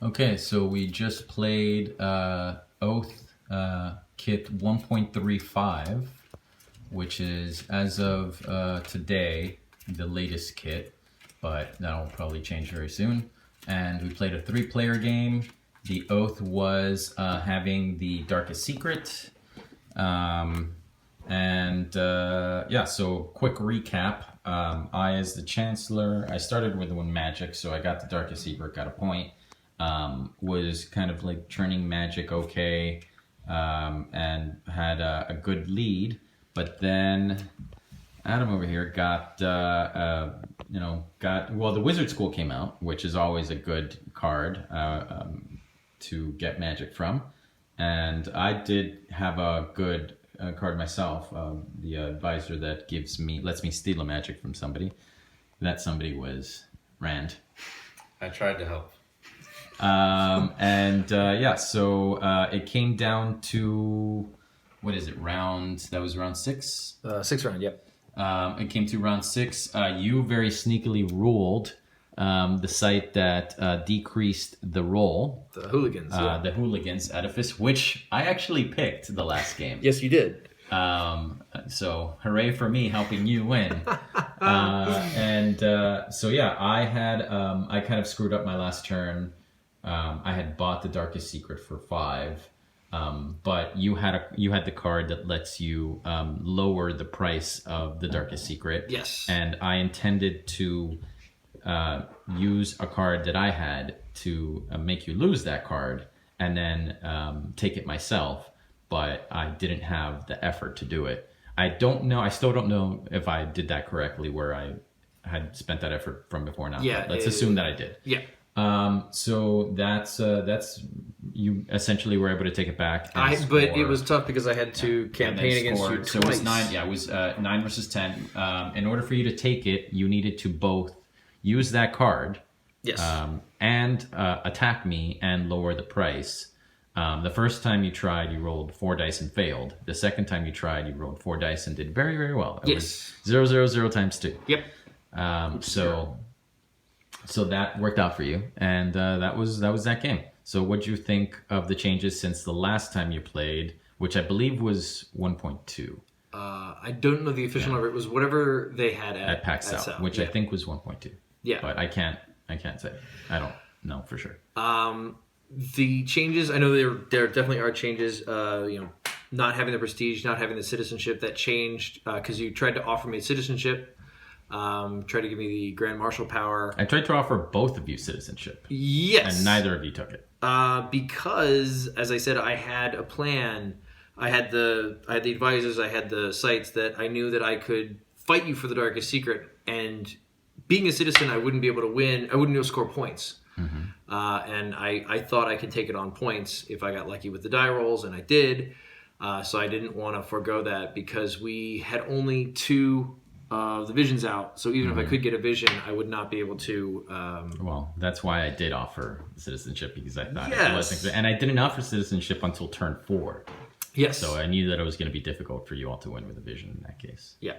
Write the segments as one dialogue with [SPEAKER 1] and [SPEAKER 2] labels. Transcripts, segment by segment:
[SPEAKER 1] Okay, so we just played Oath Kit 1.35, which is, as of today, the latest kit, but that'll probably change very soon. And we played a 3-player game. The Oath was having the Darkest Secret. Yeah, so quick recap. I, as the Chancellor, I started with 1 magic, so I got the Darkest Secret, got a point. Was kind of like churning magic okay, and had a good lead. But then Adam over here got, well, the Wizard School came out, which is always a good card to get magic from. And I did have a good card myself, the advisor that lets me steal a magic from somebody. That somebody was Rand.
[SPEAKER 2] I tried to help.
[SPEAKER 1] So it came down to, what is it, that was round 6?
[SPEAKER 3] 6th round, yep.
[SPEAKER 1] It came to round 6. You very sneakily ruled the site that decreased the roll.
[SPEAKER 3] The Hooligans, yeah.
[SPEAKER 1] The Hooligans edifice, which I actually picked the last game.
[SPEAKER 3] Yes, you did.
[SPEAKER 1] So hooray for me helping you win. I kind of screwed up my last turn. I had bought the Darkest Secret for 5, but you had the card that lets you lower the price of the Darkest Secret.
[SPEAKER 3] Yes.
[SPEAKER 1] And I intended to use a card that I had to make you lose that card, and then take it myself. But I didn't have the effort to do it. I still don't know if I did that correctly, where I had spent that effort from before now.
[SPEAKER 3] Yeah.
[SPEAKER 1] Let's assume that I did.
[SPEAKER 3] Yeah.
[SPEAKER 1] So that's you essentially were able to take it back.
[SPEAKER 3] But it was tough because I had to campaign against you twice.
[SPEAKER 1] So it was 9. Yeah, it was 9 versus 10. In order for you to take it, you needed to both use that card,
[SPEAKER 3] yes,
[SPEAKER 1] and attack me and lower the price. The first time you tried, you rolled 4 dice and failed. The second time you tried, you rolled 4 dice and did very, very well. It was 0, 0, 0 times 2.
[SPEAKER 3] Yep.
[SPEAKER 1] So that worked out for you, and that was that game. So what'd you think of the changes since the last time you played, which I believe was 1.2?
[SPEAKER 3] I don't know the official number. It was whatever they had at
[SPEAKER 1] PAX South, which I think was 1.2.
[SPEAKER 3] Yeah.
[SPEAKER 1] But I can't say. I don't know for sure.
[SPEAKER 3] The changes, I know there definitely are changes. Not having the prestige, not having the citizenship, that changed because you tried to offer me citizenship. Tried to give me the Grand Marshal power.
[SPEAKER 1] I tried to offer both of you citizenship.
[SPEAKER 3] Yes.
[SPEAKER 1] And neither of you took it.
[SPEAKER 3] Because, as I said, I had a plan. I had the advisors, I had the sites that I knew that I could fight you for the Darkest Secret. And being a citizen, I wouldn't be able to win. I wouldn't be able to score points. Mm-hmm. And I thought I could take it on points if I got lucky with the die rolls, and I did. So I didn't want to forego that because we had only 2 the visions out, so even if I could get a vision, I would not be able to.
[SPEAKER 1] Well, that's why I did offer citizenship, because I thought it wasn't, and I didn't offer citizenship until turn 4.
[SPEAKER 3] Yes.
[SPEAKER 1] So I knew that it was going to be difficult for you all to win with a vision in that case.
[SPEAKER 3] Yeah.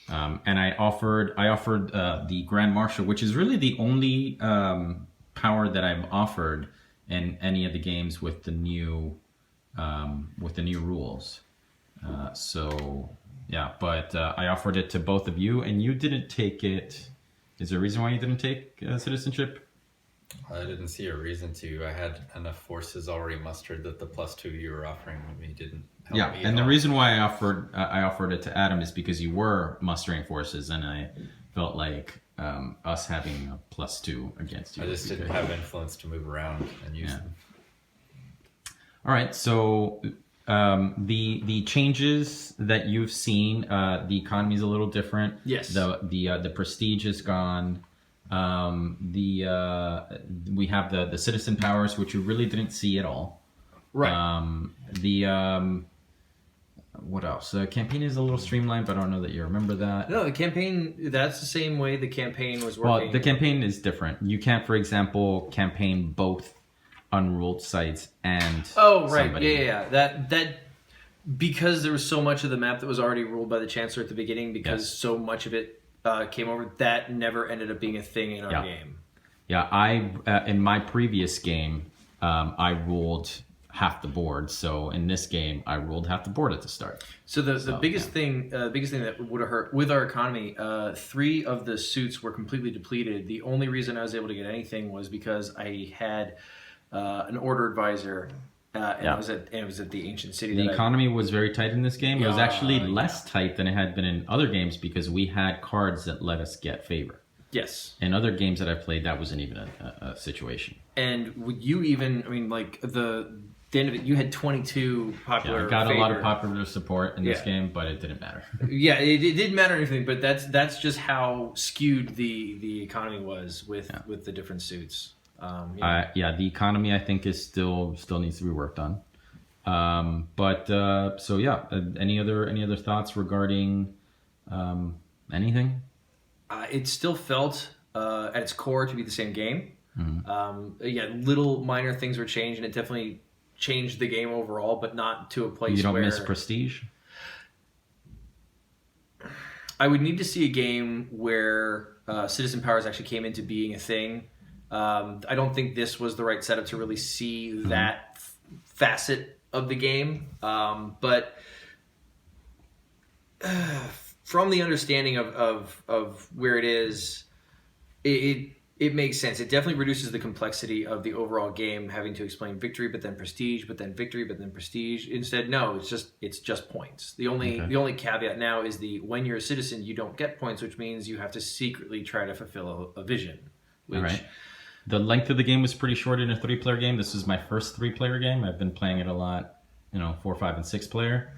[SPEAKER 1] And I offered the Grand Marshal, which is really the only power that I've offered in any of the games with the new rules. Yeah, but I offered it to both of you, and you didn't take it. Is there a reason why you didn't take citizenship?
[SPEAKER 2] I didn't see a reason to. I had enough forces already mustered that the +2 you were offering me didn't help me.
[SPEAKER 1] And the reason why I offered it to Adam is because you were mustering forces, and I felt like us having a +2 against you.
[SPEAKER 2] I just didn't have influence to move around and use them.
[SPEAKER 1] All right, so the changes that you've seen, the economy is a little different.
[SPEAKER 3] Yes.
[SPEAKER 1] The prestige is gone. We have the citizen powers, which you really didn't see at all.
[SPEAKER 3] Right.
[SPEAKER 1] What else? The campaign is a little streamlined, but I don't know that you remember that.
[SPEAKER 3] No, the campaign, that's the same way the campaign was working.
[SPEAKER 1] Well, the campaign is different. You can't, for example, campaign both unruled sites and somebody.
[SPEAKER 3] Yeah. That because there was so much of the map that was already ruled by the Chancellor at the beginning, because so much of it came over, that never ended up being a thing in our game.
[SPEAKER 1] Yeah, I in my previous game, I ruled half the board. So in this game, I ruled half the board at the start.
[SPEAKER 3] So the biggest thing that would have hurt with our economy, 3 of the suits were completely depleted. The only reason I was able to get anything was because I had an order advisor, and it was at the ancient city.
[SPEAKER 1] The economy was very tight in this game. It was actually less tight than it had been in other games because we had cards that let us get favor.
[SPEAKER 3] Yes.
[SPEAKER 1] In other games that I played, that wasn't even a situation.
[SPEAKER 3] And would you even? I mean, like the end of it, you had 22 popular.
[SPEAKER 1] Yeah, I got
[SPEAKER 3] favor.
[SPEAKER 1] a lot of popular support in this game, but it didn't matter.
[SPEAKER 3] Yeah, it didn't matter anything, but that's just how skewed the economy was with the different suits.
[SPEAKER 1] The economy I think is still needs to be worked on. Any other thoughts regarding anything?
[SPEAKER 3] It still felt at its core to be the same game.
[SPEAKER 1] Mm-hmm.
[SPEAKER 3] Little minor things were changed, and it definitely changed the game overall, but not to a place
[SPEAKER 1] you don't
[SPEAKER 3] where
[SPEAKER 1] miss prestige.
[SPEAKER 3] I would need to see a game where citizen powers actually came into being a thing. I don't think this was the right setup to really see that facet of the game. But from the understanding of where it is, it makes sense. It definitely reduces the complexity of the overall game, having to explain victory, but then prestige, but then victory, but then prestige. Instead, no, it's just points. The only caveat now is when you're a citizen, you don't get points, which means you have to secretly try to fulfill a vision. Which,
[SPEAKER 1] all right. The length of the game was pretty short in a 3-player game. This is my first 3-player game. I've been playing it a lot, 4, 5, and 6-player.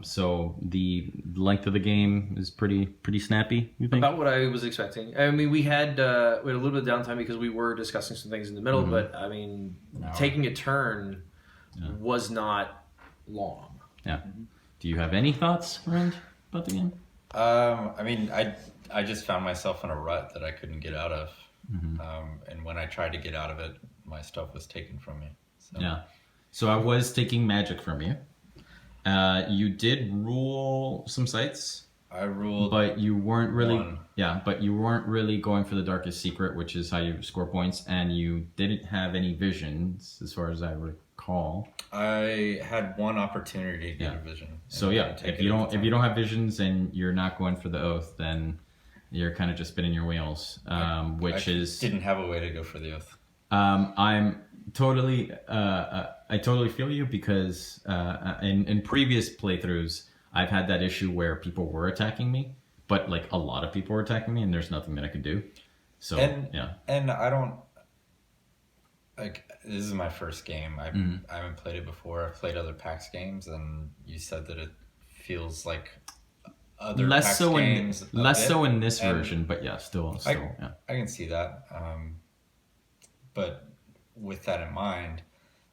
[SPEAKER 1] So the length of the game is pretty snappy. You think?
[SPEAKER 3] About what I was expecting. I mean, we had a little bit of downtime because we were discussing some things in the middle, but I mean, taking a turn was not long.
[SPEAKER 1] Yeah. Do you have any thoughts, Rand, about the game?
[SPEAKER 2] I mean, I just found myself in a rut that I couldn't get out of.
[SPEAKER 1] Mm-hmm.
[SPEAKER 2] And when I tried to get out of it, my stuff was taken from me. So.
[SPEAKER 1] Yeah. So I was taking magic from you. You did rule some sites.
[SPEAKER 2] I ruled,
[SPEAKER 1] but you weren't really.
[SPEAKER 2] one.
[SPEAKER 1] Yeah, but you weren't really going for the darkest secret, which is how you score points, and you didn't have any visions, as far as I recall.
[SPEAKER 2] I had one opportunity to get a vision.
[SPEAKER 1] So if you don't have visions and you're not going for the oath, then you're kind of just spinning your wheels,
[SPEAKER 2] I didn't have a way to go for the oath.
[SPEAKER 1] I'm totally, I totally feel you because in previous playthroughs, I've had that issue where people were attacking me, but like a lot of people were attacking me, and there's nothing that I could do. So
[SPEAKER 2] and I don't like. This is my first game. I haven't played it before. I've played other PAX games, and you said that it feels like other
[SPEAKER 1] less
[SPEAKER 2] PAX games.
[SPEAKER 1] Less so in this version, but yeah, still.
[SPEAKER 2] I can see that. But with that in mind,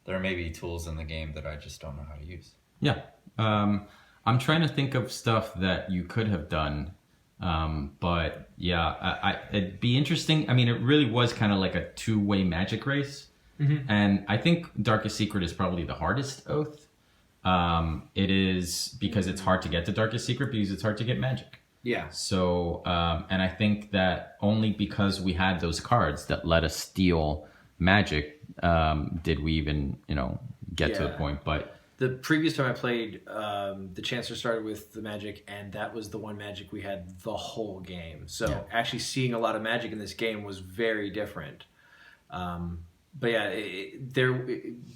[SPEAKER 2] there may be tools in the game that I just don't know how to use.
[SPEAKER 1] Yeah. I'm trying to think of stuff that you could have done. But yeah, it'd be interesting. I mean, it really was kind of like a two-way magic race. Mm-hmm. And I think Darkest Secret is probably the hardest oath. It is because it's hard to get the Darkest Secret because it's hard to get magic.
[SPEAKER 3] Yeah.
[SPEAKER 1] So, and I think that only because we had those cards that let us steal magic, did we even, get to the point. But
[SPEAKER 3] the previous time I played, the Chancellor started with the magic, and that was the one magic we had the whole game. So actually seeing a lot of magic in this game was very different. But yeah,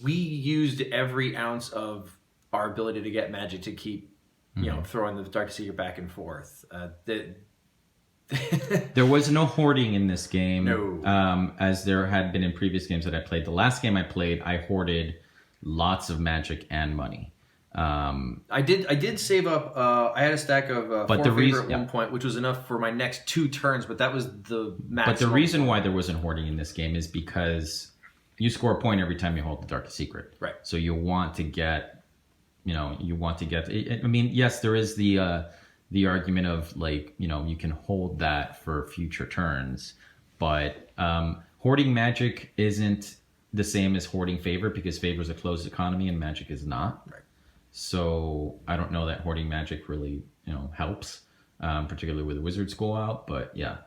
[SPEAKER 3] we used every ounce of our ability to get magic to keep, throwing the Darkest Secret back and forth.
[SPEAKER 1] There was no hoarding in this game,
[SPEAKER 3] no.
[SPEAKER 1] As there had been in previous games that I played. The last game I played, I hoarded lots of magic and money.
[SPEAKER 3] I did save up. I had a stack of 4 favor at one point, which was enough for my next 2 turns. But that was the maximum.
[SPEAKER 1] But the reason why there wasn't hoarding in this game is because you score a point every time you hold the Darkest Secret.
[SPEAKER 3] Right.
[SPEAKER 1] So you want to get. I mean, yes, there is the argument of you can hold that for future turns, but hoarding magic isn't the same as hoarding favor because favor is a closed economy and magic is not.
[SPEAKER 3] Right.
[SPEAKER 1] So I don't know that hoarding magic really helps, particularly with the wizard school out. But yeah,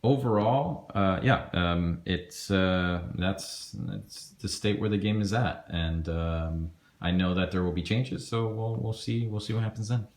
[SPEAKER 1] overall, it's that's the state where the game is at, and I know that there will be changes. So we'll see what happens then.